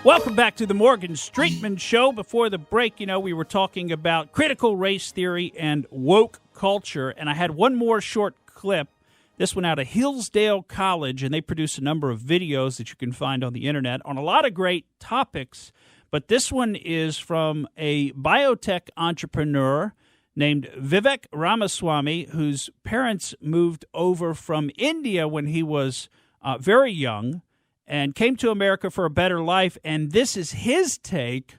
Welcome back to the Morgan Streetman Show. Before the break, we were talking about critical race theory and woke culture, and I had one more short clip, this one out of Hillsdale College, and they produce a number of videos that you can find on the internet on a lot of great topics, but this one is from a biotech entrepreneur named Vivek Ramaswamy, whose parents moved over from India when he was very young, and came to America for a better life. And this is his take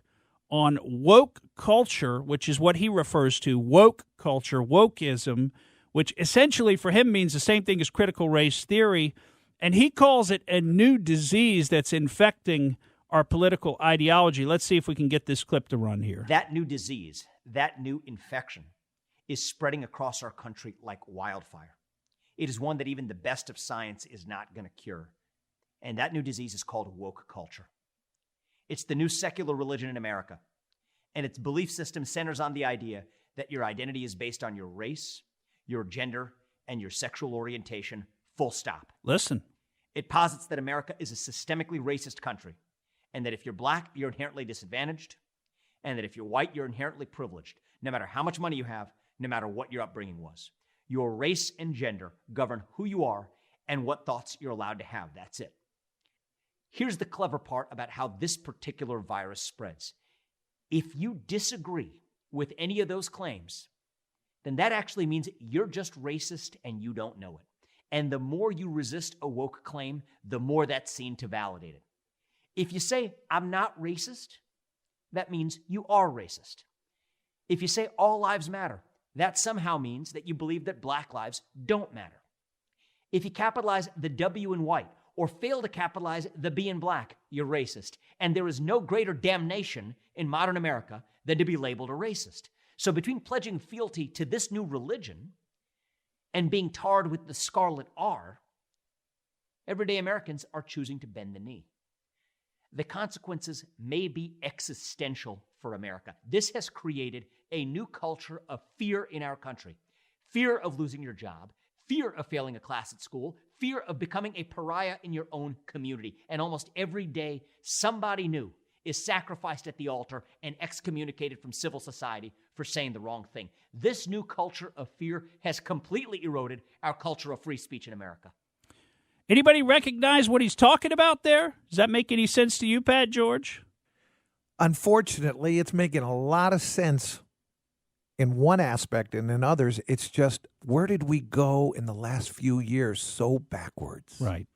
on woke culture, which is what he refers to, woke culture, wokeism, which essentially for him means the same thing as critical race theory. And he calls it a new disease that's infecting our political ideology. Let's see if we can get this clip to run here. That new disease, that new infection is spreading across our country like wildfire. It is one that even the best of science is not going to cure. And that new disease is called woke culture. It's the new secular religion in America. And its belief system centers on the idea that your identity is based on your race, your gender, and your sexual orientation, full stop. Listen. It posits that America is a systemically racist country, and that if you're black, you're inherently disadvantaged, and that if you're white, you're inherently privileged, no matter how much money you have, no matter what your upbringing was. Your race and gender govern who you are and what thoughts you're allowed to have. That's it. Here's the clever part about how this particular virus spreads. If you disagree with any of those claims, then that actually means you're just racist and you don't know it. And the more you resist a woke claim, the more that's seen to validate it. If you say, I'm not racist, that means you are racist. If you say all lives matter, that somehow means that you believe that black lives don't matter. If you capitalize the W in white, or fail to capitalize the B in black, you're racist. And there is no greater damnation in modern America than to be labeled a racist. So between pledging fealty to this new religion and being tarred with the scarlet R, everyday Americans are choosing to bend the knee. The consequences may be existential for America. This has created a new culture of fear in our country. Fear of losing your job, fear of failing a class at school, fear of becoming a pariah in your own community. And almost every day, somebody new is sacrificed at the altar and excommunicated from civil society for saying the wrong thing. This new culture of fear has completely eroded our culture of free speech in America. Anybody recognize what he's talking about there? Does that make any sense to you, Pat George? Unfortunately, it's making a lot of sense in one aspect, and in others, it's just, where did we go in the last few years so backwards? Right.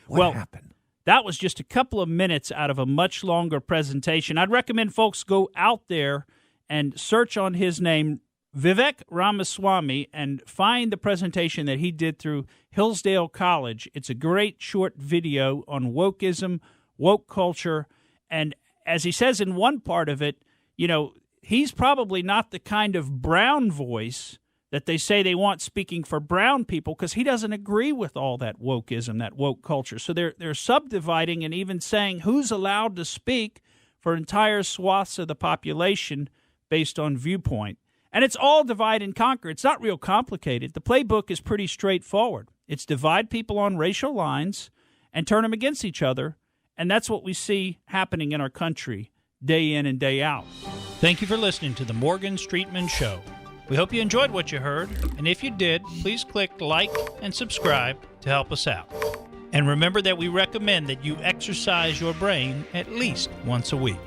What happened? That was just a couple of minutes out of a much longer presentation. I'd recommend folks go out there and search on his name, Vivek Ramaswamy, and find the presentation that he did through Hillsdale College. It's a great short video on wokeism, woke culture, and as he says in one part of it, he's probably not the kind of brown voice that they say they want speaking for brown people, because he doesn't agree with all that wokeism, that woke culture. So they're subdividing and even saying who's allowed to speak for entire swaths of the population based on viewpoint. And it's all divide and conquer. It's not real complicated. The playbook is pretty straightforward. It's divide people on racial lines and turn them against each other. And that's what we see happening in our country day in and day out. Thank you for listening to the Morgan Streetman Show. We hope you enjoyed what you heard, and if you did, please click like and subscribe to help us out. And remember that we recommend that you exercise your brain at least once a week.